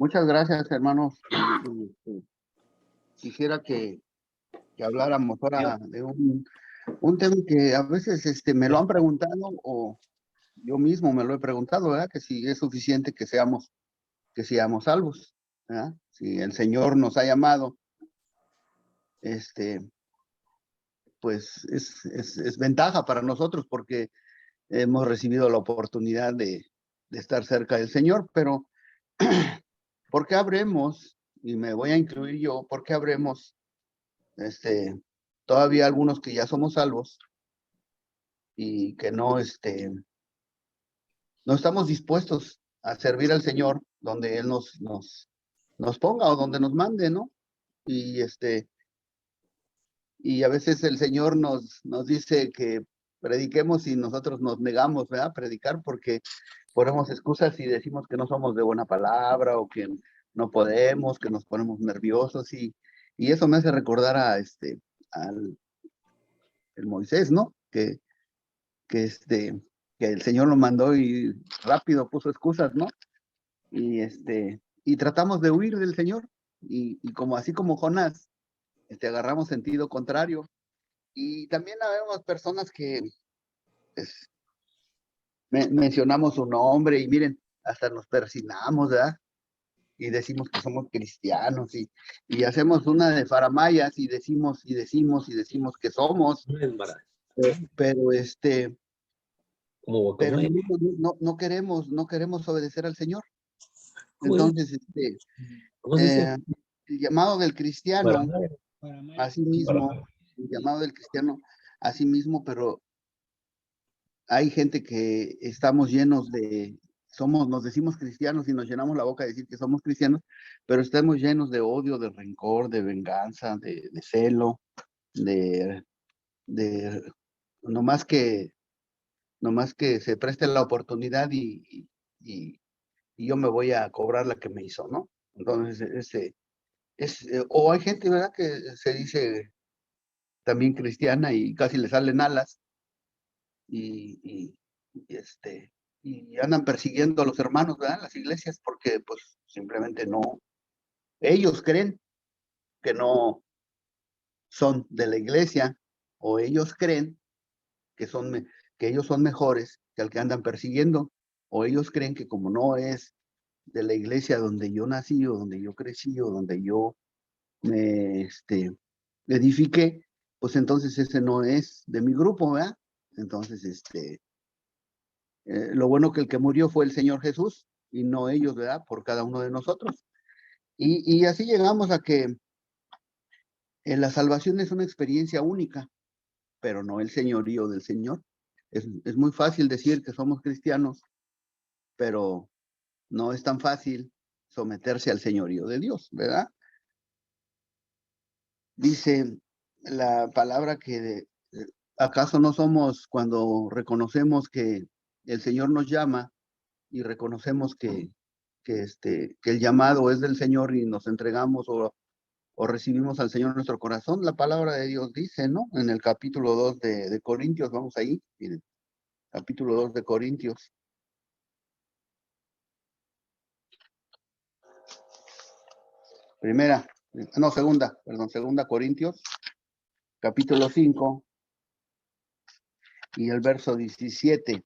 Muchas gracias, hermanos. Quisiera que habláramos ahora de un tema que a veces me lo han preguntado o yo mismo me lo he preguntado, ¿verdad? Que si es suficiente que seamos salvos, ¿verdad? Si el Señor nos ha llamado, pues es ventaja para nosotros porque hemos recibido la oportunidad de estar cerca del Señor, pero ¿por qué habremos, y me voy a incluir yo, por qué habremos, todavía algunos que ya somos salvos y que no estamos dispuestos a servir al Señor donde Él nos ponga o donde nos mande, ¿no? Y y a veces el Señor nos dice que prediquemos y nosotros nos negamos, ¿verdad? A predicar porque ponemos excusas y decimos que no somos de buena palabra o que no podemos, que nos ponemos nerviosos y eso me hace recordar al el Moisés, ¿no? Que el Señor lo mandó y rápido puso excusas, ¿no? Y y tratamos de huir del Señor y como así como Jonás, agarramos sentido contrario. Y también habemos personas que pues, mencionamos su nombre y miren, hasta nos persinamos, ¿verdad? Y decimos que somos cristianos y hacemos una de faramayas y decimos y decimos y decimos que somos, pero pero no queremos obedecer al Señor. Entonces, ¿Cómo se dice? el llamado del cristiano, Paramaya. así mismo, el llamado del cristiano, así mismo, pero hay gente que estamos llenos nos decimos cristianos y nos llenamos la boca de decir que somos cristianos, pero estamos llenos de odio, de rencor, de venganza, de celo, de, de nomás que se preste la oportunidad y yo me voy a cobrar la que me hizo, ¿no? Entonces, o hay gente, ¿verdad?, que se dice también cristiana y casi le salen alas y, y, y, y andan persiguiendo a los hermanos, ¿verdad?, en las iglesias porque pues simplemente ellos creen que no son de la iglesia o ellos creen que que ellos son mejores que al que andan persiguiendo o ellos creen que como no es de la iglesia donde yo nací o donde yo crecí o donde yo me edifiqué, pues entonces ese no es de mi grupo, ¿verdad? Entonces, lo bueno que el que murió fue el Señor Jesús y no ellos, ¿verdad? Por cada uno de nosotros. Y así llegamos a que la salvación es una experiencia única, pero no el señorío del Señor. Es muy fácil decir que somos cristianos, pero no es tan fácil someterse al señorío de Dios, ¿verdad? Dice la palabra que acaso no somos cuando reconocemos que el Señor nos llama y reconocemos que el llamado es del Señor y nos entregamos o recibimos al Señor en nuestro corazón. La palabra de Dios dice, ¿no? En el capítulo 2 de Corintios, vamos ahí, miren, capítulo 2 de Corintios. Segunda Corintios, capítulo 5 y el verso 17.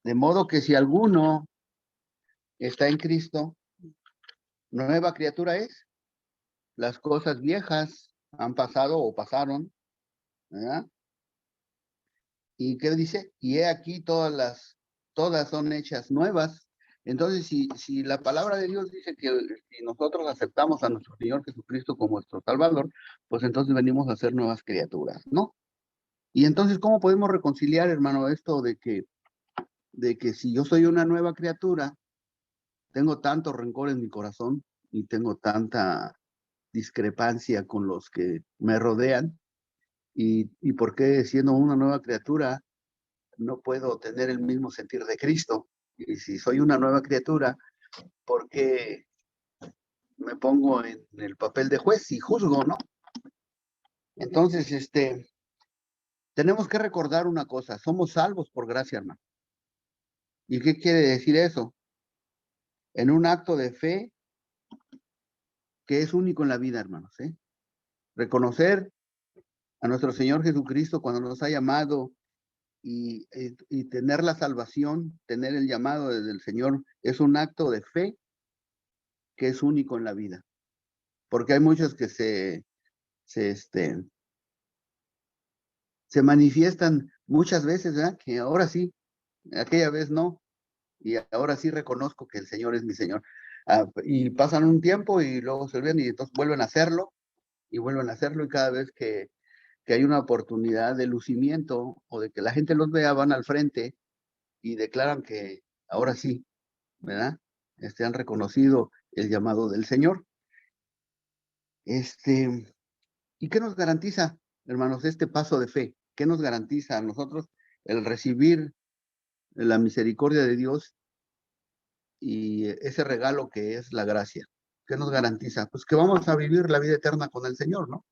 De modo que si alguno está en Cristo, nueva criatura es. Las cosas viejas han pasado o pasaron, ¿verdad? ¿Y qué dice? Y he aquí todas son hechas nuevas. Entonces, si la palabra de Dios dice que si nosotros aceptamos a nuestro Señor Jesucristo como nuestro Salvador, pues entonces venimos a ser nuevas criaturas, ¿no? Y entonces, ¿cómo podemos reconciliar, hermano, esto de que si yo soy una nueva criatura, tengo tanto rencor en mi corazón y tengo tanta discrepancia con los que me rodean? ¿Y por qué siendo una nueva criatura no puedo tener el mismo sentir de Cristo? Y si soy una nueva criatura, ¿por qué me pongo en el papel de juez y juzgo, no? Entonces, tenemos que recordar una cosa, somos salvos por gracia, hermano. ¿Y qué quiere decir eso? En un acto de fe que es único en la vida, hermanos, ¿eh? Reconocer a nuestro Señor Jesucristo cuando nos ha llamado y tener la salvación, tener el llamado desde el Señor, es un acto de fe que es único en la vida. Porque hay muchos que se manifiestan muchas veces, ¿verdad? Que ahora sí, aquella vez no, y ahora sí reconozco que el Señor es mi Señor. Y pasan un tiempo y luego se olvidan y entonces vuelven a hacerlo, y vuelven a hacerlo, y cada vez que hay una oportunidad de lucimiento o de que la gente los vea, van al frente y declaran que ahora sí, ¿verdad? Han reconocido el llamado del Señor. ¿Y qué nos garantiza, hermanos, este paso de fe? ¿Qué nos garantiza a nosotros el recibir la misericordia de Dios y ese regalo que es la gracia? ¿Qué nos garantiza? Pues que vamos a vivir la vida eterna con el Señor, ¿no?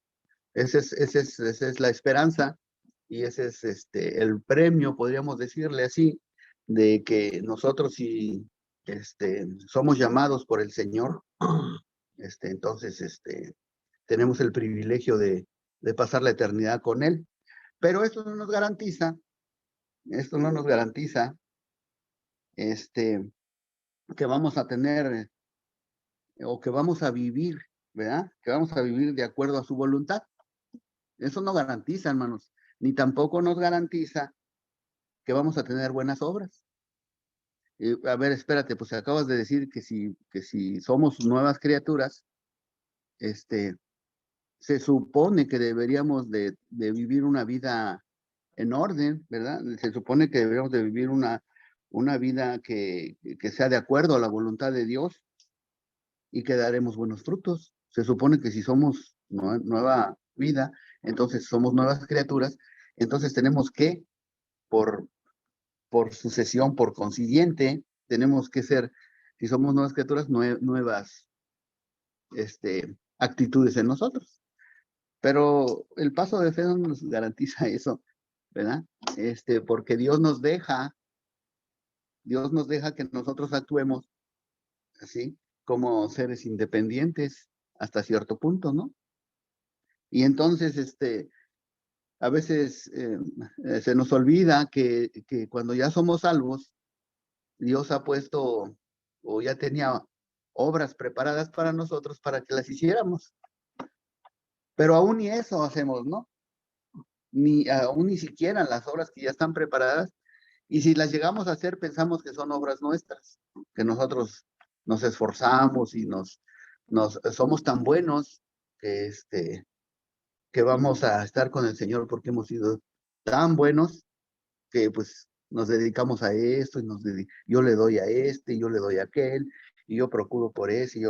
Esa es la esperanza y ese es el premio, podríamos decirle así, de que nosotros si somos llamados por el Señor, entonces tenemos el privilegio de pasar la eternidad con Él. Pero esto no nos garantiza que vamos a tener o que vamos a vivir, ¿verdad? Que vamos a vivir de acuerdo a su voluntad. Eso no garantiza, hermanos, ni tampoco nos garantiza que vamos a tener buenas obras. A ver, espérate, pues acabas de decir que si somos nuevas criaturas, se supone que deberíamos de vivir una vida en orden, ¿verdad? Se supone que deberíamos de vivir una vida que sea de acuerdo a la voluntad de Dios y que daremos buenos frutos. Se supone que si somos nueva vida, entonces somos nuevas criaturas, entonces tenemos que, por sucesión, por consiguiente, tenemos que ser, si somos nuevas criaturas, nuevas actitudes en nosotros. Pero el paso de fe no nos garantiza eso, ¿verdad? Porque Dios nos deja que nosotros actuemos así como seres independientes hasta cierto punto, ¿no? Y entonces, a veces se nos olvida que cuando ya somos salvos, Dios ha puesto o ya tenía obras preparadas para nosotros para que las hiciéramos. Pero aún ni eso hacemos, ¿no? Aún ni siquiera las obras que ya están preparadas. Y si las llegamos a hacer, pensamos que son obras nuestras, que nosotros nos esforzamos y somos tan buenos que, que vamos a estar con el Señor porque hemos sido tan buenos que pues nos dedicamos a esto y yo le doy a y yo le doy a aquel y yo procuro por ese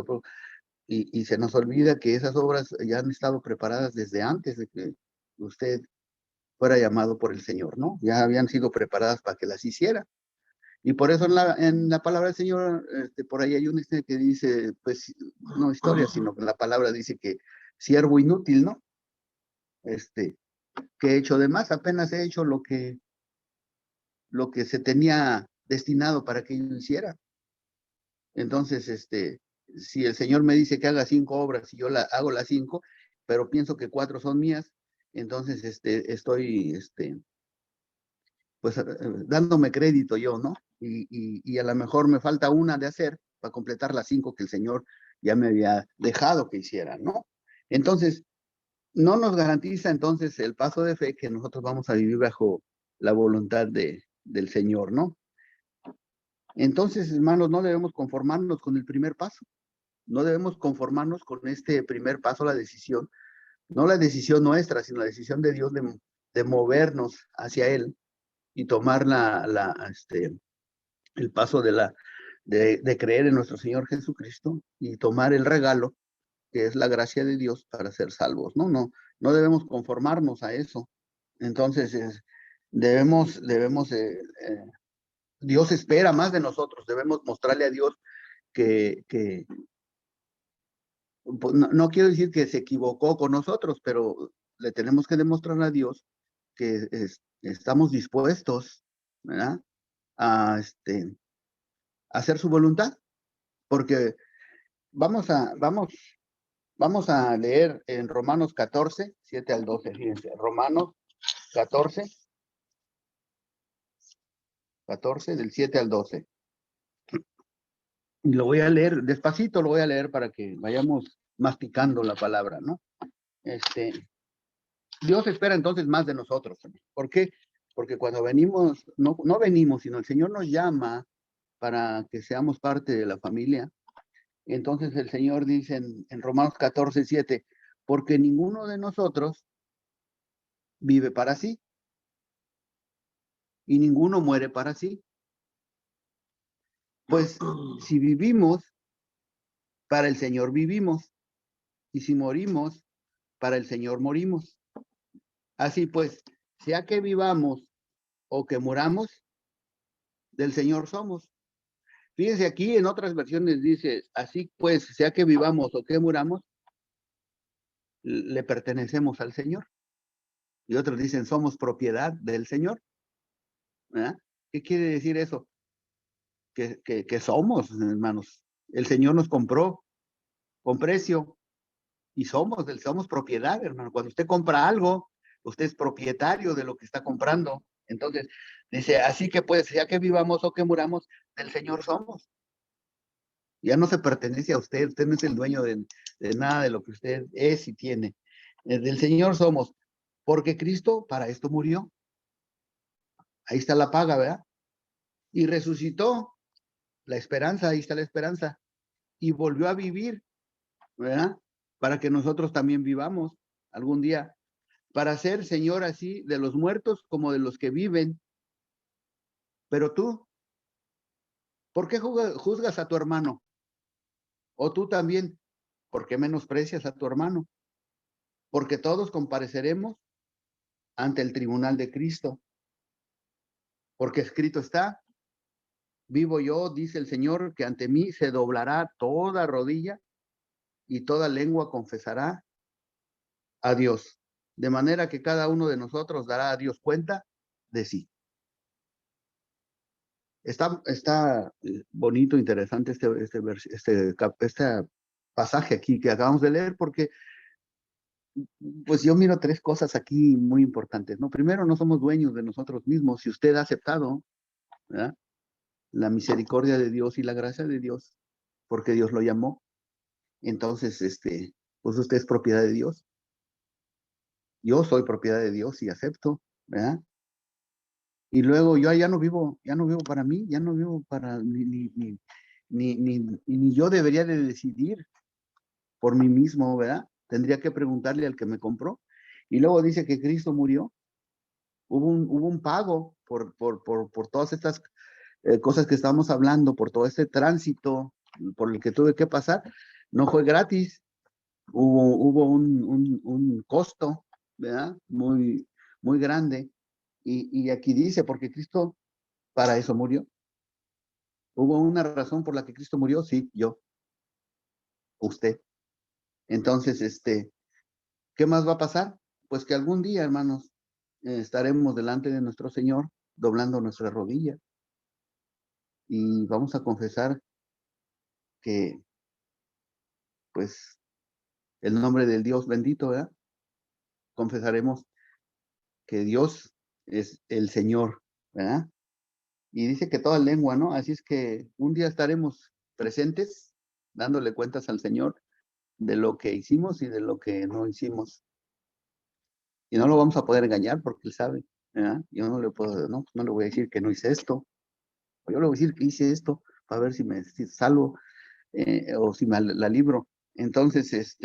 y se nos olvida que esas obras ya han estado preparadas desde antes de que usted fuera llamado por el Señor, ¿no? Ya habían sido preparadas para que las hiciera. Y por eso en la palabra del Señor, por ahí hay un que dice, pues, no historia, sino que la palabra dice que siervo inútil, ¿no? Que he hecho de más, apenas he hecho lo que se tenía destinado para que yo hiciera. Entonces, si el Señor me dice que haga 5 obras y yo hago las 5, pero pienso que 4 son mías, entonces estoy pues dándome crédito yo, ¿no? Y a lo mejor me falta una de hacer para completar las 5 que el Señor ya me había dejado que hiciera, ¿no? Entonces, no nos garantiza entonces el paso de fe que nosotros vamos a vivir bajo la voluntad del Señor, ¿no? Entonces, hermanos, no debemos conformarnos con el primer paso. No debemos conformarnos con este primer paso, la decisión. No la decisión nuestra, sino la decisión de Dios de movernos hacia Él y tomar el paso de creer en nuestro Señor Jesucristo y tomar el regalo que es la gracia de Dios para ser salvos. No debemos conformarnos a eso. Entonces, Dios espera más de nosotros. Debemos mostrarle a Dios que pues, no quiero decir que se equivocó con nosotros, pero le tenemos que demostrar a Dios que estamos dispuestos, ¿verdad? A hacer su voluntad, porque vamos Vamos a leer en Romanos 14, 7 al 12. Fíjense, Romanos 14, 14 del 7 al 12. Y lo voy a leer despacito, lo voy a leer para que vayamos masticando la palabra, ¿no? Dios espera entonces más de nosotros. ¿Por qué? Porque cuando venimos, no venimos, sino el Señor nos llama para que seamos parte de la familia. Entonces el Señor dice en Romanos 14, 7, porque ninguno de nosotros vive para sí y ninguno muere para sí. Pues si vivimos, para el Señor vivimos, y si morimos, para el Señor morimos. Así pues, sea que vivamos o que muramos, del Señor somos. Fíjense aquí en otras versiones dice, así pues, sea que vivamos o que muramos, le pertenecemos al Señor. Y otros dicen, somos propiedad del Señor. ¿Verdad? ¿Qué quiere decir eso? Que somos, hermanos. El Señor nos compró con precio y somos propiedad, hermano. Cuando usted compra algo, usted es propietario de lo que está comprando. Entonces, dice, así que pues, ya que vivamos o que muramos, del Señor somos. Ya no se pertenece a usted, usted no es el dueño de nada de lo que usted es y tiene. Del Señor somos, porque Cristo para esto murió. Ahí está la paga, ¿verdad? Y resucitó, la esperanza, ahí está la esperanza. Y volvió a vivir, ¿verdad? Para que nosotros también vivamos algún día. Para ser Señor así de los muertos como de los que viven. Pero tú, ¿por qué juzgas a tu hermano? O tú también, ¿por qué menosprecias a tu hermano? Porque todos compareceremos ante el tribunal de Cristo. Porque escrito está, vivo yo, dice el Señor, que ante mí se doblará toda rodilla y toda lengua confesará a Dios. De manera que cada uno de nosotros dará a Dios cuenta de sí. Está bonito, interesante este pasaje aquí que acabamos de leer, porque pues yo miro tres cosas aquí muy importantes, ¿no? Primero, no somos dueños de nosotros mismos. Si usted ha aceptado, ¿verdad?, la misericordia de Dios y la gracia de Dios, porque Dios lo llamó, entonces, pues usted es propiedad de Dios. Yo soy propiedad de Dios y acepto, ¿verdad? Y luego yo ya no vivo para mí, ya no vivo para ni yo debería de decidir por mí mismo, ¿verdad? Tendría que preguntarle al que me compró. Y luego dice que Cristo murió. Hubo un pago por todas estas cosas que estamos hablando, por todo este tránsito por el que tuve que pasar. No fue gratis. Hubo un costo, ¿verdad? Muy grande. Y aquí dice, porque Cristo para eso murió. ¿Hubo una razón por la que Cristo murió? Sí, yo, usted. Entonces, ¿qué más va a pasar? Pues que algún día, hermanos, estaremos delante de nuestro Señor, doblando nuestra rodilla, y vamos a confesar que, pues, el nombre del Dios bendito, ¿verdad? Confesaremos que Dios es el Señor, ¿verdad? Y dice que toda lengua, ¿no? Así es que un día estaremos presentes, dándole cuentas al Señor de lo que hicimos y de lo que no hicimos. Y no lo vamos a poder engañar porque él sabe, ¿verdad? Yo no le puedo, no le voy a decir que no hice esto. Yo le voy a decir que hice esto para ver si salvo o si me la libro. Entonces,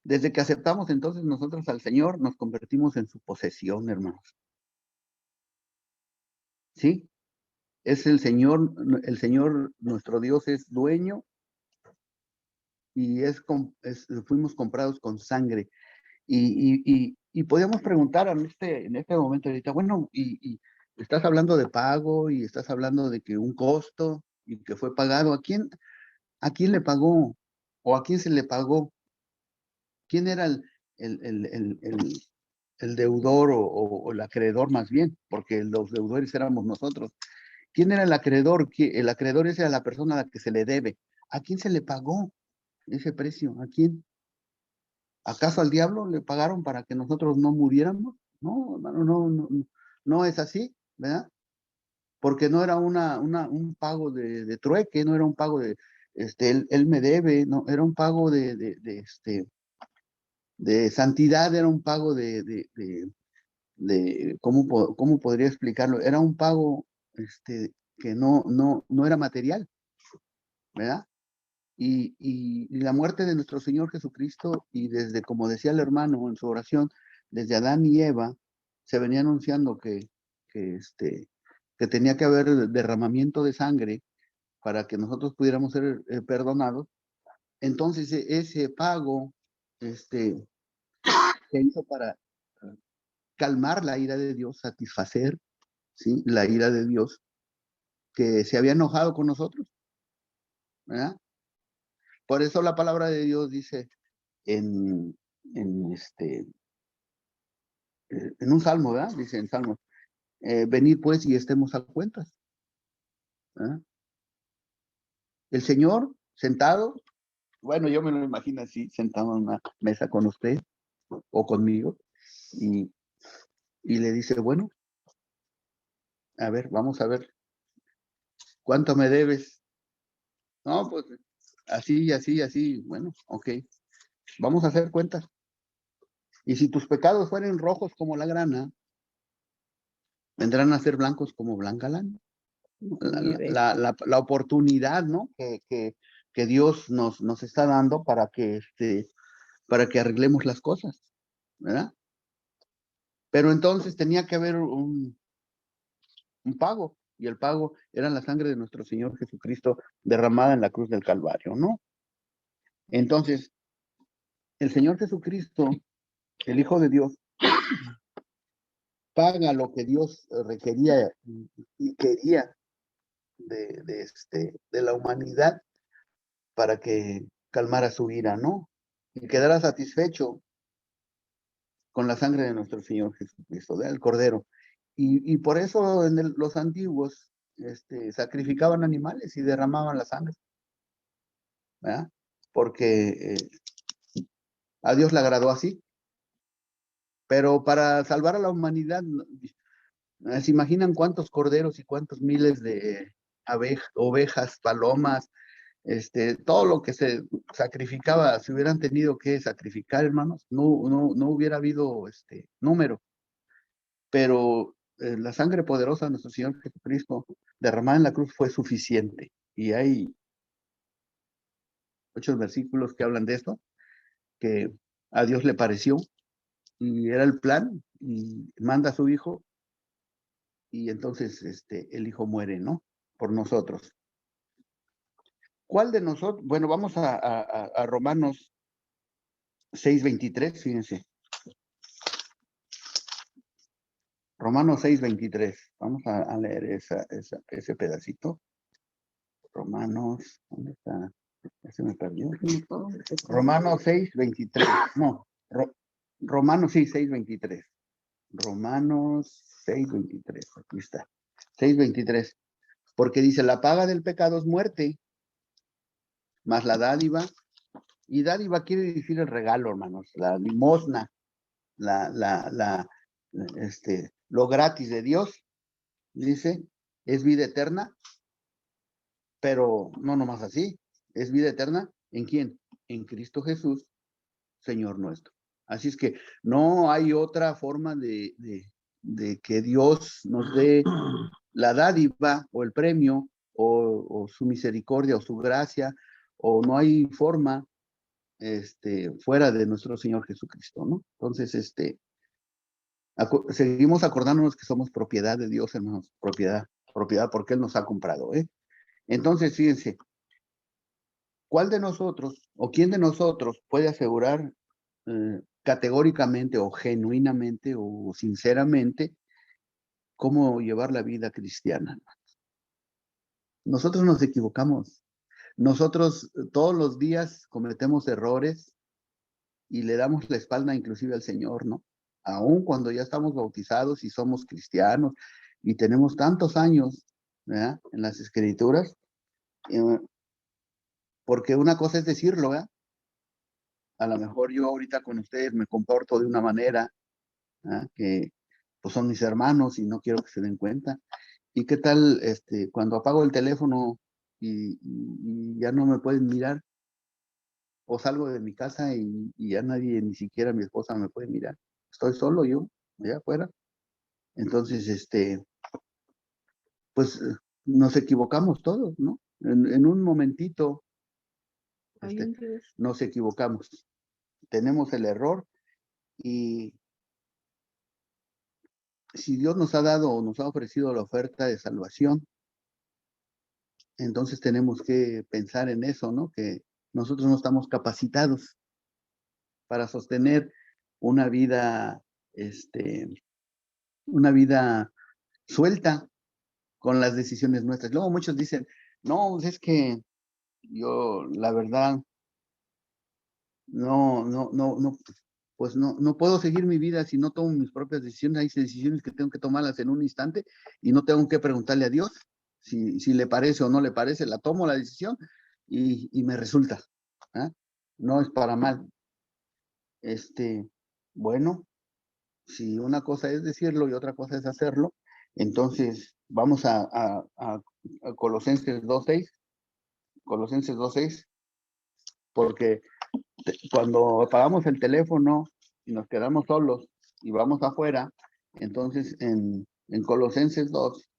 desde que aceptamos entonces nosotros al Señor, nos convertimos en su posesión, hermanos. ¿Sí? Es el Señor nuestro Dios es dueño y fuimos comprados con sangre. Y podemos preguntar en este momento ahorita, bueno, y estás hablando de pago y estás hablando de que un costo y que fue pagado. ¿A quién le pagó? ¿O a quién se le pagó? ¿Quién era el, el, el, el- el deudor o el acreedor más bien? Porque los deudores éramos nosotros. ¿Quién era el acreedor? El acreedor esa era la persona a la que se le debe. ¿A quién se le pagó? ese precio? ¿A quién? ¿Acaso al diablo le pagaron para que nosotros no muriéramos? No, hermano, no es así, ¿verdad? Porque no era un pago de trueque, no era un pago de, él me debe, no, era un pago de santidad, era un pago ¿cómo podría explicarlo? Era un pago, que no era material, ¿verdad? Y la muerte de nuestro Señor Jesucristo, y desde, como decía el hermano en su oración, desde Adán y Eva, se venía anunciando que tenía que haber derramamiento de sangre para que nosotros pudiéramos ser perdonados. Entonces, ese pago se hizo para calmar la ira de Dios, satisfacer, ¿sí?, la ira de Dios, que se había enojado con nosotros, ¿verdad? Por eso la palabra de Dios dice en, en, este, en un salmo, ¿verdad? Dice en Salmo, venid pues y estemos a cuentas, ¿verdad? El Señor sentado, bueno, yo me lo imagino así, sentado en una mesa con usted o conmigo, y, y le dice, bueno, a ver, vamos a ver, ¿cuánto me debes? No, pues así, así, así, bueno, ok, vamos a hacer cuentas. Y si tus pecados fueren rojos como la grana, vendrán a ser blancos como blanca lana. La oportunidad, ¿no?, que Dios nos está dando para que arreglemos las cosas, ¿verdad? Pero entonces tenía que haber un pago, y el pago era la sangre de nuestro Señor Jesucristo derramada en la cruz del Calvario, ¿no? Entonces, el Señor Jesucristo, el Hijo de Dios, paga lo que Dios requería y quería de la humanidad para que calmara su ira, ¿no? Y quedara satisfecho con la sangre de nuestro Señor Jesucristo, del Cordero. Y por eso los antiguos sacrificaban animales y derramaban la sangre, ¿verdad? Porque a Dios le agradó así. Pero para salvar a la humanidad, ¿se imaginan cuántos corderos y cuántos miles de ovejas, palomas, todo lo que se sacrificaba, se hubieran tenido que sacrificar, hermanos? No hubiera habido número. Pero la sangre poderosa de nuestro Señor Jesucristo derramada en la cruz fue suficiente. Y hay muchos versículos que hablan de esto, que a Dios le pareció, y era el plan, y manda a su hijo, y entonces el hijo muere, ¿no?, por nosotros. ¿Cuál de nosotros? Bueno, vamos a Romanos 6:23, fíjense. Romanos 6:23. Vamos a leer ese pedacito. Romanos, ¿dónde está? Ya se me perdió. Romanos 6:23. No, Romanos, sí, 6:23. Romanos 6:23. Aquí está. 6:23. Porque dice, la paga del pecado es muerte, más la dádiva. Y dádiva quiere decir el regalo, hermanos, la limosna, lo gratis de Dios, dice, es vida eterna, pero no nomás así, es vida eterna, ¿en quién? En Cristo Jesús, Señor nuestro. Así es que no hay otra forma de que Dios nos dé la dádiva o el premio o su misericordia o su gracia, o no hay forma fuera de nuestro Señor Jesucristo, ¿no? Entonces, seguimos acordándonos que somos propiedad de Dios, hermanos, propiedad porque Él nos ha comprado, ¿eh? Entonces, fíjense, ¿cuál de nosotros o quién de nosotros puede asegurar categóricamente o genuinamente o sinceramente cómo llevar la vida cristiana? Nosotros nos equivocamos. Nosotros todos los días cometemos errores y le damos la espalda inclusive al Señor, ¿no? Aún cuando ya estamos bautizados y somos cristianos y tenemos tantos años, ¿verdad?, en las Escrituras, porque una cosa es decirlo, ¿verdad? A lo mejor yo ahorita con ustedes me comporto de una manera, que pues son mis hermanos y no quiero que se den cuenta. ¿Y qué tal cuando apago el teléfono y ya no me pueden mirar? O salgo de mi casa y ya nadie, ni siquiera mi esposa me puede mirar. Estoy solo yo, allá afuera. Entonces, pues nos equivocamos todos, ¿no? En un momentito Ay, Dios. nos equivocamos. Tenemos el error y si Dios nos ha dado o nos ha ofrecido la oferta de salvación, entonces tenemos que pensar en eso, ¿no? Que nosotros no estamos capacitados para sostener una vida, una vida suelta con las decisiones nuestras. Luego muchos dicen, no, pues es que yo, la verdad, no, pues no puedo seguir mi vida si no tomo mis propias decisiones. Hay decisiones que tengo que tomarlas en un instante y no tengo que preguntarle a Dios si le parece o no le parece. La tomo la decisión y me resulta. ¿Ah? No es para mal. Bueno, si una cosa es decirlo y otra cosa es hacerlo, entonces vamos a Colosenses 2:6, Colosenses 2:6, porque cuando apagamos el teléfono y nos quedamos solos y vamos afuera, entonces en Colosenses 2,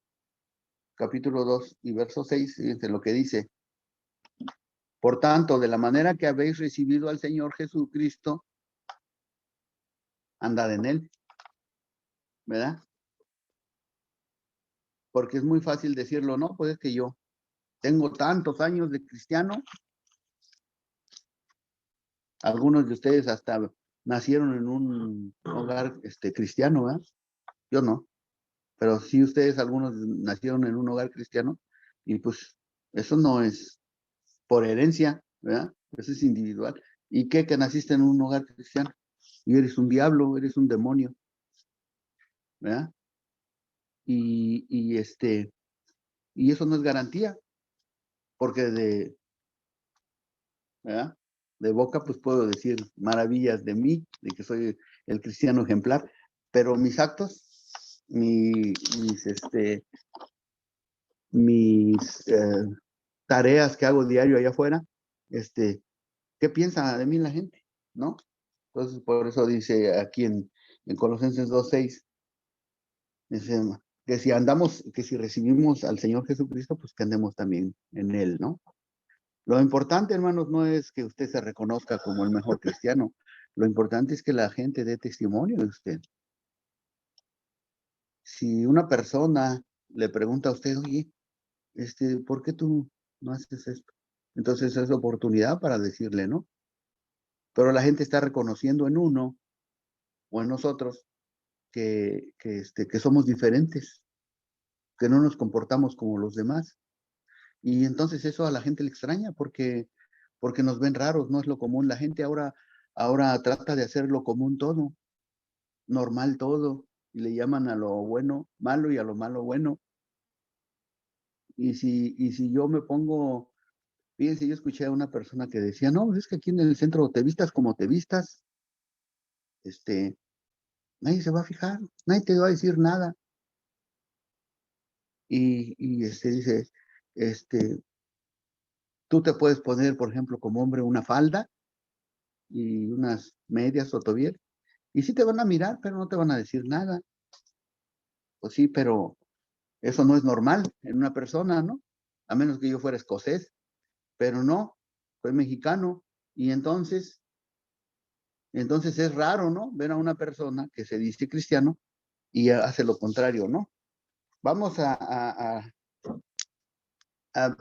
capítulo 2 y verso 6, fíjense lo que dice. Por tanto, de la manera que habéis recibido al Señor Jesucristo, andad en él, ¿verdad? Porque es muy fácil decirlo, no, pues es que yo tengo tantos años de cristiano. Algunos de ustedes hasta nacieron en un hogar cristiano, ¿verdad? Yo no, pero sí ustedes, algunos nacieron en un hogar cristiano y pues eso no es por herencia, ¿verdad? Eso es individual. ¿Y qué que naciste en un hogar cristiano? Y eres un diablo, eres un demonio, ¿verdad? Y eso no es garantía, porque ¿verdad? De boca pues puedo decir maravillas de mí, de que soy el cristiano ejemplar, pero mis actos, mis tareas que hago diario allá afuera, ¿qué piensa de mí la gente? ¿No? Entonces, por eso dice aquí en Colosenses 2:6, dice que si andamos, que si recibimos al Señor Jesucristo, pues que andemos también en Él, ¿no? Lo importante, hermanos, no es que usted se reconozca como el mejor cristiano. Lo importante es que la gente dé testimonio de usted. Si una persona le pregunta a usted, oye, ¿por qué tú no haces esto? Entonces es oportunidad para decirle, ¿no? Pero la gente está reconociendo en uno o en nosotros que somos diferentes, que no nos comportamos como los demás. Y entonces eso a la gente le extraña porque nos ven raros, no es lo común. La gente ahora trata de hacer lo común todo, normal todo, y le llaman a lo bueno malo y a lo malo bueno. Y si yo me pongo, fíjense, yo escuché a una persona que decía, no, pues es que aquí en el centro te vistas como te vistas, nadie se va a fijar, nadie te va a decir nada. Y dice, tú te puedes poner, por ejemplo, como hombre una falda y unas medias o tobier, y sí te van a mirar, pero no te van a decir nada. Pues sí, pero eso no es normal en una persona, ¿no? A menos que yo fuera escocés, pero no, soy mexicano. Y entonces es raro, ¿no? Ver a una persona que se dice cristiano y hace lo contrario, ¿no? Vamos a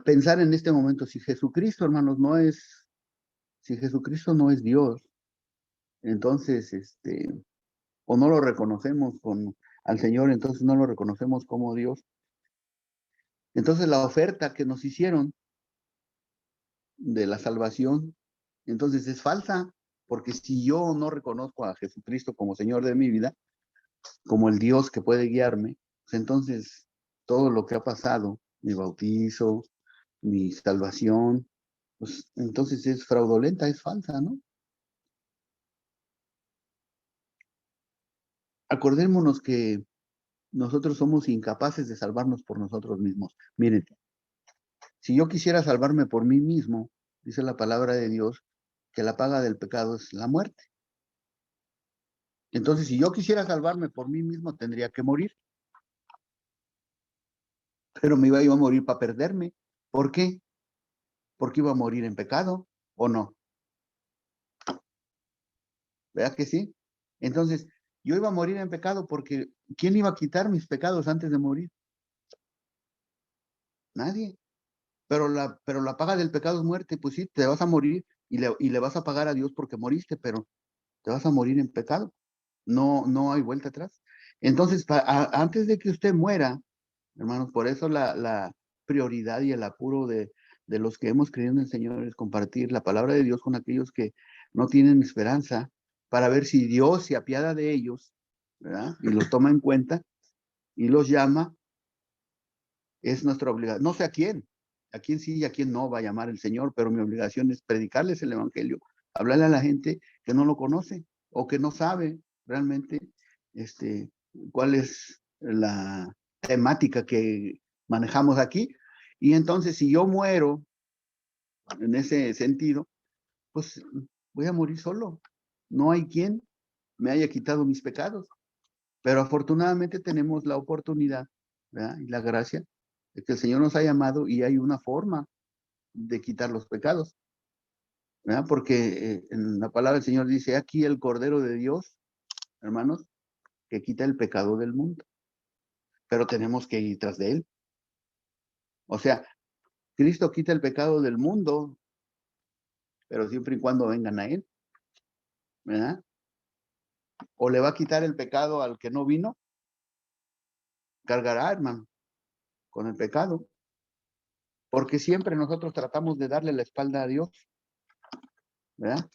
pensar en este momento, si Jesucristo, hermanos, si Jesucristo no es Dios, entonces, o no lo reconocemos al Señor, entonces no lo reconocemos como Dios. Entonces la oferta que nos hicieron de la salvación, entonces es falsa, porque si yo no reconozco a Jesucristo como Señor de mi vida, como el Dios que puede guiarme, pues entonces todo lo que ha pasado, mi bautizo, mi salvación, pues entonces es fraudulenta, es falsa, ¿no? acordémonos que nosotros somos incapaces de salvarnos por nosotros mismos. Miren, si yo quisiera salvarme por mí mismo, dice la palabra de Dios, que la paga del pecado es la muerte. Entonces, si yo quisiera salvarme por mí mismo, tendría que morir. Pero me iba yo a morir para perderme. ¿Por qué? Porque iba a morir en pecado, ¿o no? ¿Verdad que sí? Entonces, yo iba a morir en pecado porque ¿quién iba a quitar mis pecados antes de morir? Nadie. Pero la paga del pecado es muerte. Pues sí, te vas a morir y le vas a pagar a Dios porque moriste, pero te vas a morir en pecado. No hay vuelta atrás. Entonces, antes de que usted muera, hermanos, por eso la prioridad y el apuro de los que hemos creído en el Señor es compartir la palabra de Dios con aquellos que no tienen esperanza, para ver si Dios se apiada de ellos, ¿verdad? Y los toma en cuenta y los llama. Es nuestra obligación. No sé a quién sí y a quién no va a llamar el Señor, pero mi obligación es predicarles el Evangelio, hablarle a la gente que no lo conoce o que no sabe realmente cuál es la temática que manejamos aquí. Y entonces, si yo muero en ese sentido, pues voy a morir solo. No hay quien me haya quitado mis pecados. Pero afortunadamente tenemos la oportunidad, ¿verdad? Y la gracia de que el Señor nos ha llamado y hay una forma de quitar los pecados, ¿verdad? Porque en la palabra del Señor dice, aquí el Cordero de Dios, hermanos, que quita el pecado del mundo. Pero tenemos que ir tras de él. O sea, Cristo quita el pecado del mundo, pero siempre y cuando vengan a él, ¿verdad? O le va a quitar el pecado al que no vino, cargará, hermano, con el pecado. Porque siempre nosotros tratamos de darle la espalda a Dios, ¿verdad?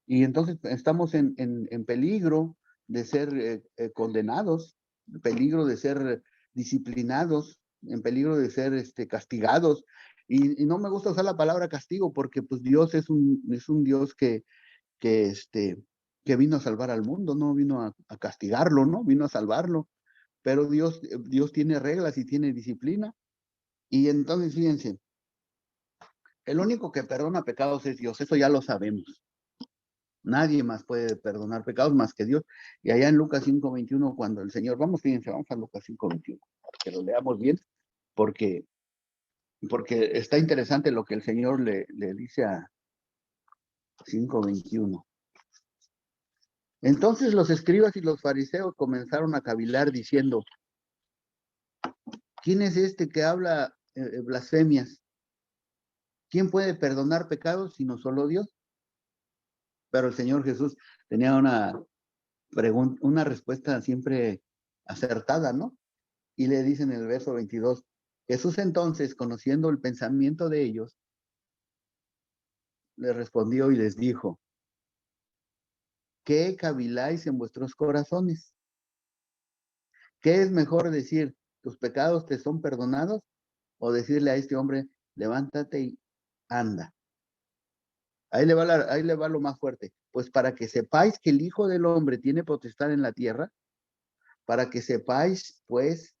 Y entonces estamos en peligro de ser condenados, en peligro de ser disciplinados, en peligro de ser castigados. Y no me gusta usar la palabra castigo porque pues Dios es un Dios que, que vino a salvar al mundo, no vino a castigarlo, ¿no? Vino a salvarlo. Pero Dios tiene reglas y tiene disciplina. Y entonces, fíjense, el único que perdona pecados es Dios, eso ya lo sabemos. Nadie más puede perdonar pecados más que Dios. Y allá en Lucas 5:21, cuando el Señor, fíjense, vamos a Lucas 5:21, que lo leamos bien, porque está interesante lo que el Señor le dice a 5:21. Entonces los escribas y los fariseos comenzaron a cavilar diciendo, ¿quién es este que habla blasfemias? ¿Quién puede perdonar pecados sino solo Dios? Pero el Señor Jesús tenía una respuesta siempre acertada, ¿no? Y le dice en el verso 22, Jesús entonces, conociendo el pensamiento de ellos, le respondió y les dijo, ¿qué caviláis en vuestros corazones? ¿Qué es mejor decir, tus pecados te son perdonados? O decirle a este hombre, levántate y anda. Ahí le va lo más fuerte. Pues para que sepáis que el Hijo del Hombre tiene potestad en la tierra, para que sepáis, pues,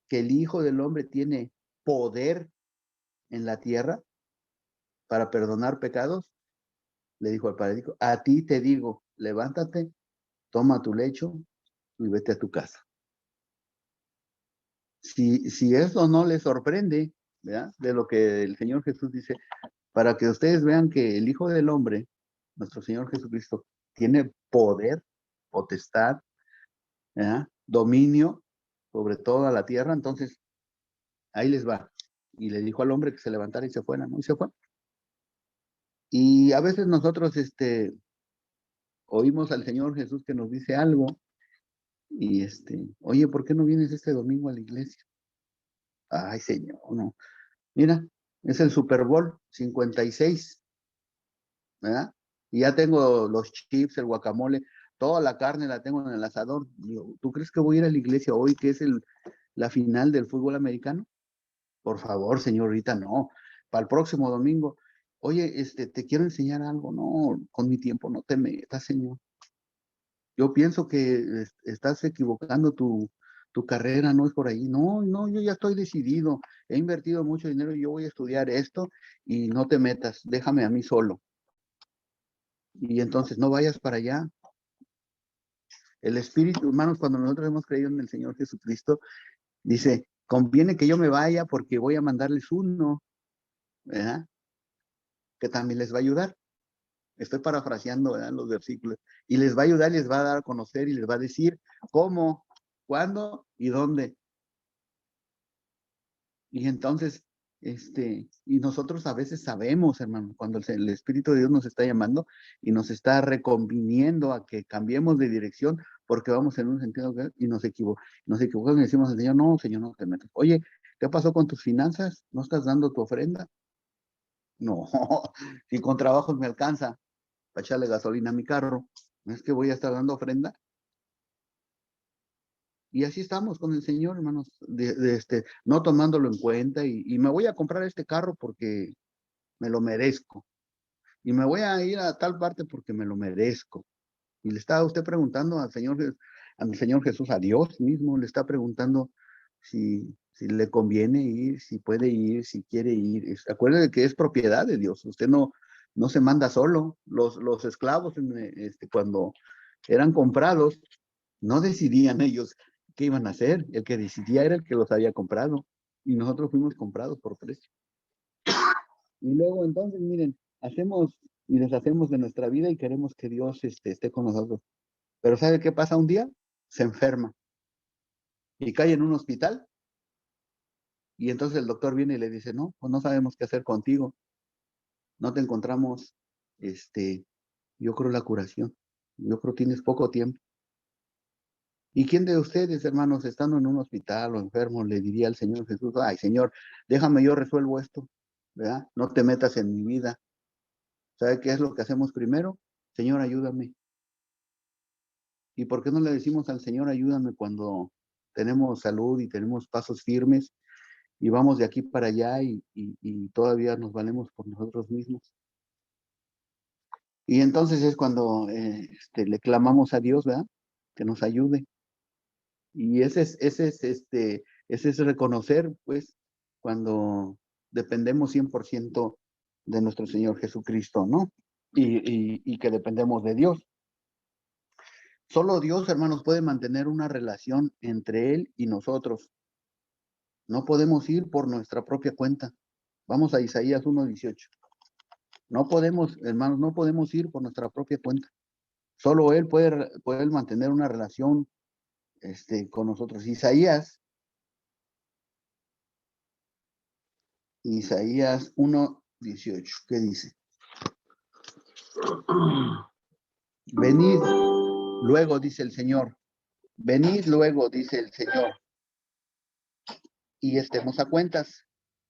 que el Hijo del Hombre tiene poder en la tierra para perdonar pecados, le dijo al paralítico, a ti te digo, levántate, toma tu lecho y vete a tu casa. Si eso no les sorprende, ¿verdad? De lo que el Señor Jesús dice, para que ustedes vean que el Hijo del Hombre, nuestro Señor Jesucristo, tiene poder, potestad, ¿verdad? Dominio sobre toda la tierra, entonces ahí les va. Y le dijo al hombre que se levantara y se fuera, ¿no? Y se fue. Y a veces nosotros oímos al Señor Jesús que nos dice algo y oye, ¿por qué no vienes este domingo a la iglesia? Ay, Señor, no. Mira, es el Super Bowl 56, ¿verdad? Y ya tengo los chips, el guacamole, toda la carne la tengo en el asador. Digo, ¿tú crees que voy a ir a la iglesia hoy, que es la final del fútbol americano? Por favor, señorita, no. Para el próximo domingo, oye, te quiero enseñar algo. No, con mi tiempo no te metas, señor. yo pienso que estás equivocando tu carrera, no es por ahí. No, yo ya estoy decidido, he invertido mucho dinero y yo voy a estudiar esto y no te metas, déjame a mí solo. Y entonces no vayas para allá. El Espíritu, hermanos, cuando nosotros hemos creído en el Señor Jesucristo, dice, conviene que yo me vaya porque voy a mandarles uno, ¿verdad? Que también les va a ayudar. Estoy parafraseando, ¿verdad?, los versículos. Y les va a ayudar, les va a dar a conocer y les va a decir cómo, cuándo y dónde. Y entonces, y nosotros a veces sabemos, hermano, cuando el Espíritu de Dios nos está llamando y nos está reconviniendo a que cambiemos de dirección porque vamos en un sentido y nos equivocamos y decimos al Señor, no, Señor, no te metas. Oye, ¿qué pasó con tus finanzas? ¿No estás dando tu ofrenda? No, si con trabajos me alcanza para echarle gasolina a mi carro, ¿no es que voy a estar dando ofrenda? Y así estamos con el Señor, hermanos, no tomándolo en cuenta y me voy a comprar este carro porque me lo merezco. Y me voy a ir a tal parte porque me lo merezco. Y le está usted preguntando al Señor Jesús, a Dios mismo, le está preguntando si le conviene ir, si puede ir, si quiere ir. Acuérdese que es propiedad de Dios. Usted no se manda solo. Los esclavos, cuando eran comprados, no decidían ellos qué iban a hacer. El que decidía era el que los había comprado. Y nosotros fuimos comprados por precio. Y luego entonces, miren, hacemos y deshacemos de nuestra vida y queremos que Dios esté con nosotros. Pero ¿sabe qué pasa un día? Se enferma y cae en un hospital y entonces el doctor viene y le dice, no, pues no sabemos qué hacer contigo. No te encontramos, yo creo la curación. Yo creo tienes poco tiempo. ¿Y quién de ustedes, hermanos, estando en un hospital o enfermo, le diría al Señor Jesús, ay, Señor, déjame, yo resuelvo esto, ¿verdad? No te metas en mi vida. ¿Sabe qué es lo que hacemos primero? Señor, ayúdame. ¿Y por qué no le decimos al Señor, ayúdame cuando tenemos salud y tenemos pasos firmes y vamos de aquí para allá y todavía nos valemos por nosotros mismos? Y entonces es cuando le clamamos a Dios, ¿verdad? Que nos ayude. Y ese es reconocer, pues, cuando dependemos 100% de nuestro Señor Jesucristo, ¿no? Y que dependemos de Dios. Solo Dios, hermanos, puede mantener una relación entre Él y nosotros. No podemos ir por nuestra propia cuenta. Vamos a Isaías 1:18. No podemos, hermanos, no podemos ir por nuestra propia cuenta. Solo Él puede mantener una relación con nosotros. Isaías 1:18, ¿qué dice? Venid luego, dice el Señor. Venid luego, dice el Señor, y estemos a cuentas.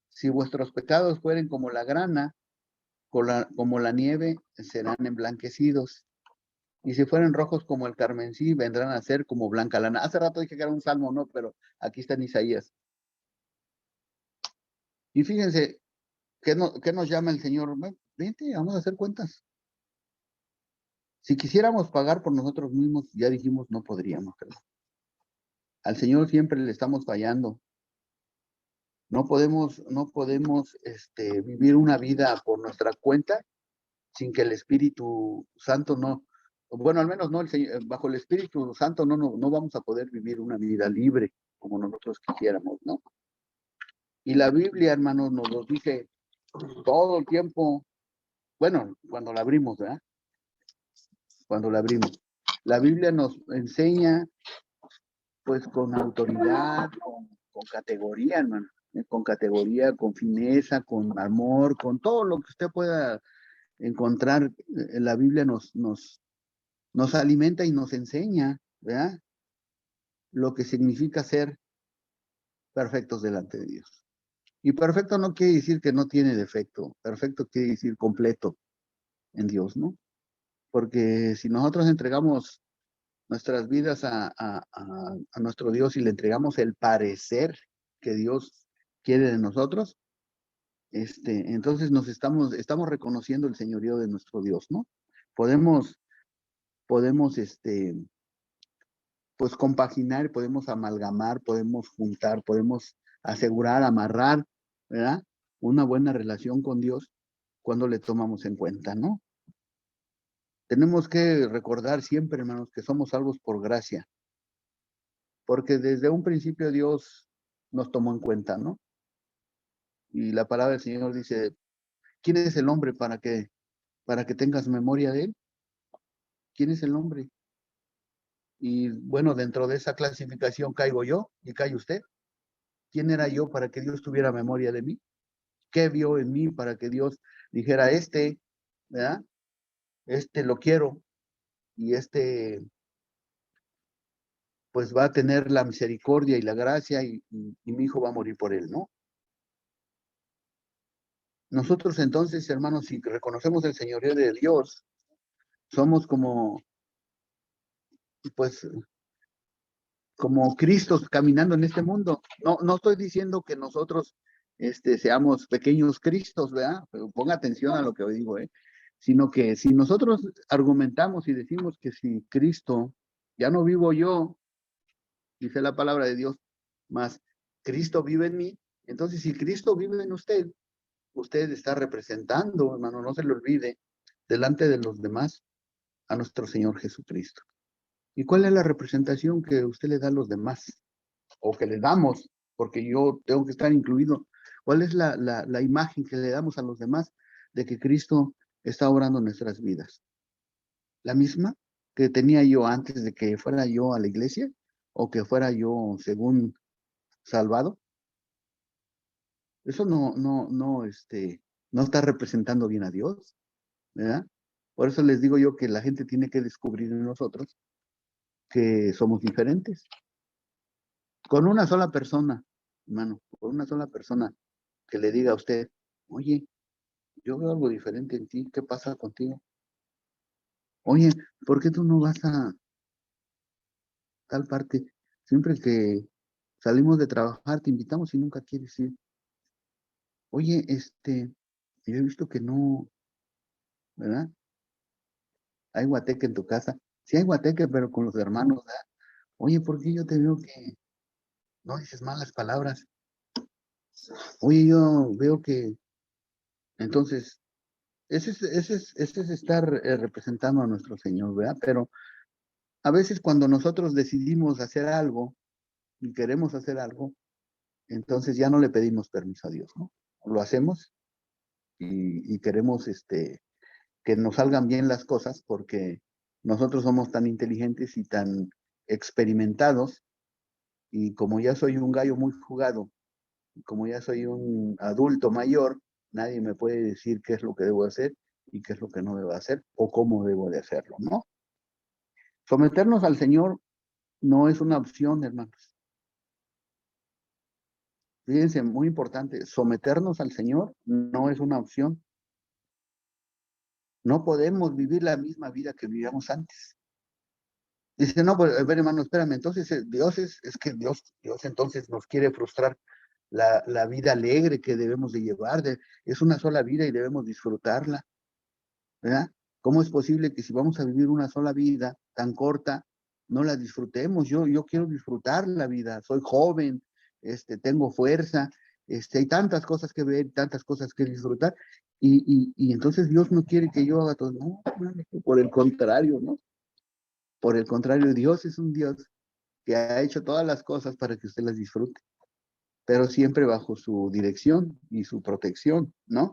Si vuestros pecados fueren como la grana, como la nieve, serán emblanquecidos. Y si fueren rojos como el carmesí, vendrán a ser como blanca lana. Hace rato dije que era un salmo, no, pero aquí está en Isaías. Y fíjense, ¿qué nos llama el Señor? Vente, vamos a hacer cuentas. Si quisiéramos pagar por nosotros mismos, ya dijimos, no podríamos, creo. Al Señor siempre le estamos fallando. No podemos vivir una vida por nuestra cuenta sin que el Espíritu Santo bueno, al menos no, bajo el Espíritu Santo no vamos a poder vivir una vida libre como nosotros quisiéramos, ¿no? Y la Biblia, hermanos, nos lo dice todo el tiempo, bueno, cuando la abrimos, ¿verdad? Cuando la abrimos. La Biblia nos enseña, pues, con autoridad, con categoría, hermano, con categoría, con fineza, con amor, con todo lo que usted pueda encontrar. La Biblia nos alimenta y nos enseña, ¿verdad? Lo que significa ser perfectos delante de Dios. Y perfecto no quiere decir que no tiene defecto, perfecto quiere decir completo en Dios, ¿no? Porque si nosotros entregamos nuestras vidas a nuestro Dios y le entregamos el parecer que Dios quiere de nosotros, entonces estamos reconociendo el señorío de nuestro Dios, ¿no? Podemos pues compaginar, podemos amalgamar, podemos juntar, podemos asegurar, amarrar, ¿verdad? Una buena relación con Dios cuando le tomamos en cuenta, ¿no? Tenemos que recordar siempre, hermanos, que somos salvos por gracia, porque desde un principio Dios nos tomó en cuenta, ¿no? Y la palabra del Señor dice, ¿quién es el hombre para que tengas memoria de él? ¿Quién es el hombre? Y bueno, dentro de esa clasificación caigo yo y cae usted. ¿Quién era yo para que Dios tuviera memoria de mí? ¿Qué vio en mí para que Dios dijera, ¿verdad? Este lo quiero y pues va a tener la misericordia y la gracia y mi hijo va a morir por él, ¿no? Nosotros entonces, hermanos, si reconocemos el señorío de Dios, somos pues, como Cristos caminando en este mundo. No estoy diciendo que nosotros seamos pequeños Cristos, ¿verdad? Pero ponga atención a lo que digo, ¿eh? Sino que si nosotros argumentamos y decimos que si Cristo, ya no vivo yo, dice la palabra de Dios, más Cristo vive en mí, entonces si Cristo vive en usted, usted está representando, hermano, no se le olvide, delante de los demás, a nuestro Señor Jesucristo. ¿Y cuál es la representación que usted le da a los demás? O que le damos, porque yo tengo que estar incluido. ¿Cuál es la imagen que le damos a los demás de que Cristo está obrando en nuestras vidas? ¿La misma que tenía yo antes de que fuera yo a la iglesia? ¿O que fuera yo según salvado? Eso no está representando bien a Dios, ¿verdad? Por eso les digo yo que la gente tiene que descubrir en nosotros que somos diferentes. Con una sola persona, hermano, con una sola persona que le diga a usted, oye, yo veo algo diferente en ti, ¿qué pasa contigo? Oye, ¿por qué tú no vas a tal parte? Siempre que salimos de trabajar, te invitamos y nunca quieres ir. Oye, yo he visto que no, ¿verdad? Hay guateque en tu casa. Sí hay guateque, pero con los hermanos, ¿verdad? Oye, ¿por qué yo te veo que no dices malas palabras? Oye, yo veo que, entonces, ese es estar representando a nuestro Señor, ¿verdad? Pero a veces cuando nosotros decidimos hacer algo y queremos hacer algo, entonces ya no le pedimos permiso a Dios, ¿no? Lo hacemos y queremos que nos salgan bien las cosas porque nosotros somos tan inteligentes y tan experimentados y como ya soy un gallo muy jugado, como ya soy un adulto mayor, nadie me puede decir qué es lo que debo hacer y qué es lo que no debo hacer o cómo debo de hacerlo, ¿no? Someternos al Señor no es una opción, hermanos. Fíjense, muy importante, someternos al Señor no es una opción. No podemos vivir la misma vida que vivíamos antes. Dice, no, pues, a ver, hermano, espérame, entonces Dios es que Dios entonces nos quiere frustrar la vida alegre que debemos de llevar, es una sola vida y debemos disfrutarla, ¿verdad? ¿Cómo es posible que si vamos a vivir una sola vida tan corta, no la disfrutemos? Yo quiero disfrutar la vida, soy joven, tengo fuerza, hay tantas cosas que ver, tantas cosas que disfrutar, y entonces Dios no quiere que yo haga todo, no, por el contrario, ¿no? Por el contrario, Dios es un Dios que ha hecho todas las cosas para que usted las disfrute, pero siempre bajo su dirección y su protección, ¿no?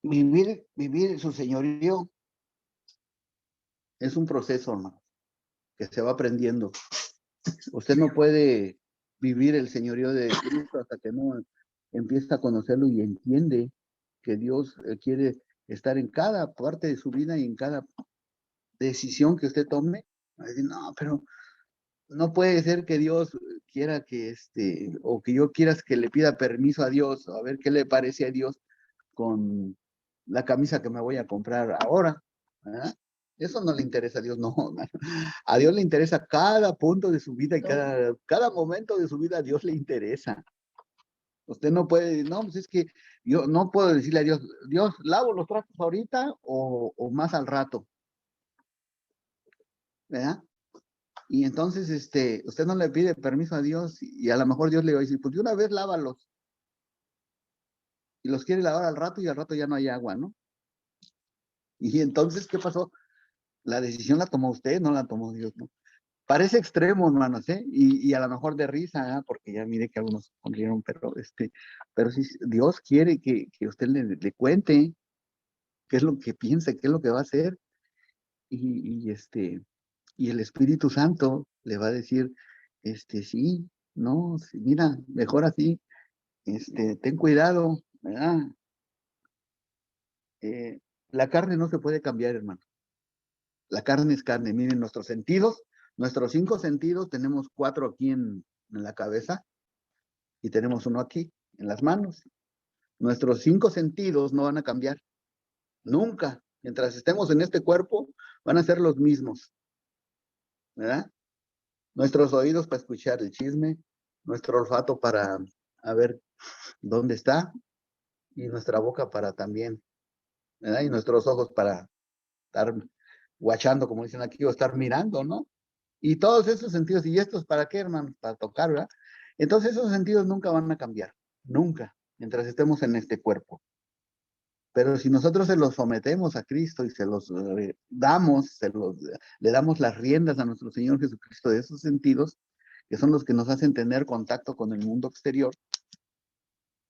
Vivir su señorío es un proceso, hermano, que se va aprendiendo. Usted no puede vivir el señorío de Cristo hasta que no empieza a conocerlo y entiende que Dios quiere estar en cada parte de su vida y en cada decisión que usted tome. Va a decir, no, pero no puede ser que Dios quiera que o que yo quieras que le pida permiso a Dios, a ver qué le parece a Dios con la camisa que me voy a comprar ahora, ¿verdad? Eso no le interesa a Dios, no. A Dios le interesa cada punto de su vida y cada momento de su vida a Dios le interesa. Usted no puede, no, pues es que yo no puedo decirle a Dios, Dios, ¿lavo los trastos ahorita o más al rato? ¿verdad? Y entonces, usted no le pide permiso a Dios y a lo mejor Dios le va a decir, pues de una vez lávalos. Y los quiere lavar al rato y al rato ya no hay agua, ¿no? Y entonces, ¿qué pasó? La decisión la tomó usted, no la tomó Dios, ¿no? Parece extremo, hermanos, ¿eh? Y a lo mejor de risa, ¿eh? Porque ya mire que algunos sonrieron, pero sí, Dios quiere que usted le cuente qué es lo que piensa, qué es lo que va a hacer. Y el Espíritu Santo le va a decir, sí, no, sí, mira, mejor así, ten cuidado, ¿verdad? La carne no se puede cambiar, hermano. La carne es carne. Miren, nuestros 5 sentidos, tenemos 4 aquí en la cabeza y tenemos 1 aquí, en las manos. Nuestros 5 sentidos no van a cambiar, nunca. Mientras estemos en este cuerpo, van a ser los mismos, ¿verdad? Nuestros oídos para escuchar el chisme, nuestro olfato para a ver dónde está, y nuestra boca para también, ¿verdad? Y nuestros ojos para estar guachando, como dicen aquí, o estar mirando, ¿no? Y todos esos sentidos, ¿y estos para qué, hermano? Para tocar, ¿verdad? Entonces esos sentidos nunca van a cambiar, nunca, mientras estemos en este cuerpo. Pero si nosotros se los sometemos a Cristo y se los damos, le damos las riendas a nuestro Señor Jesucristo de esos sentidos, que son los que nos hacen tener contacto con el mundo exterior,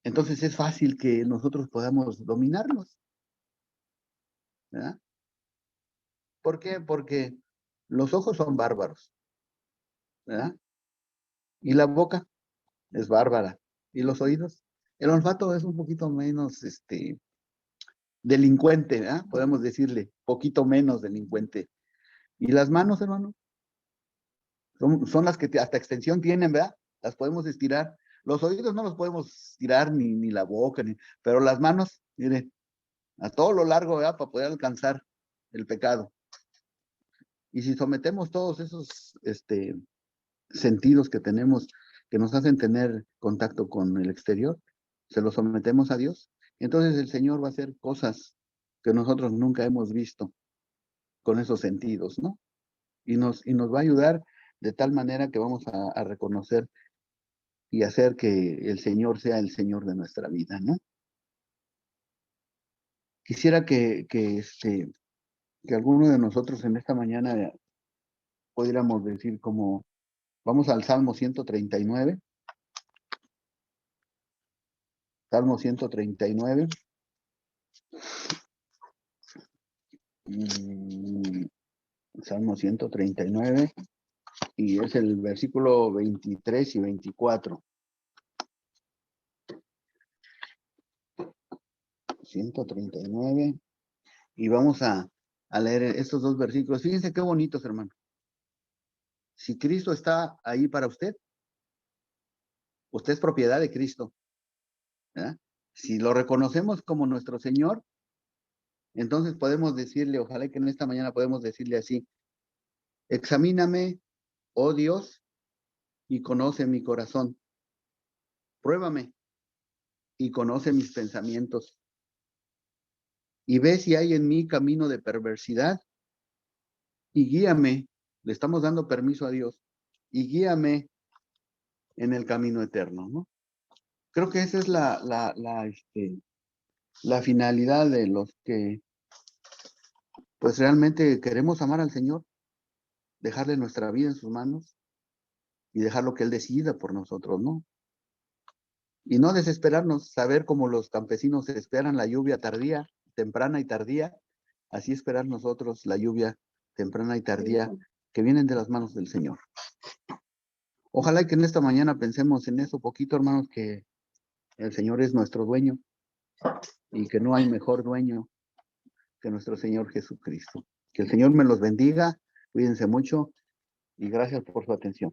entonces es fácil que nosotros podamos dominarnos, ¿verdad? ¿Por qué? Porque los ojos son bárbaros, ¿verdad? Y la boca es bárbara. ¿Y los oídos? El olfato es un poquito menos, delincuente, ¿verdad? Podemos decirle, poquito menos delincuente. ¿Y las manos, hermano? Son las que hasta extensión tienen, ¿verdad? Las podemos estirar. Los oídos no los podemos estirar, ni la boca, pero las manos, mire, a todo lo largo, ¿verdad? Para poder alcanzar el pecado. Y si sometemos todos esos sentidos que tenemos, que nos hacen tener contacto con el exterior, se los sometemos a Dios, entonces el Señor va a hacer cosas que nosotros nunca hemos visto con esos sentidos, ¿no? Y nos va a ayudar de tal manera que vamos a reconocer y hacer que el Señor sea el Señor de nuestra vida, ¿no? Quisiera que alguno de nosotros en esta mañana pudiéramos decir como, vamos al Salmo 139. Salmo 139. Salmo 139. Y es el versículo 23 y 24. 139. Y vamos a leer estos 2 versículos. Fíjense qué bonitos, hermano. Si Cristo está ahí para usted, usted es propiedad de Cristo, ¿verdad? Si lo reconocemos como nuestro Señor, entonces podemos decirle, ojalá que en esta mañana podemos decirle así: examíname, oh Dios, y conoce mi corazón. Pruébame y conoce mis pensamientos. Y ve si hay en mí camino de perversidad y guíame. Le estamos dando permiso a Dios, y guíame en el camino eterno, ¿no? Creo que esa es la finalidad de los que pues realmente queremos amar al Señor, dejarle nuestra vida en sus manos y dejarlo que Él decida por nosotros, ¿no? Y no desesperarnos, saber como los campesinos esperan la lluvia tardía, temprana y tardía, así esperar nosotros la lluvia temprana y tardía que vienen de las manos del Señor. Ojalá que en esta mañana pensemos en eso poquito, hermanos, que el Señor es nuestro dueño y que no hay mejor dueño que nuestro Señor Jesucristo. Que el Señor me los bendiga, cuídense mucho y gracias por su atención.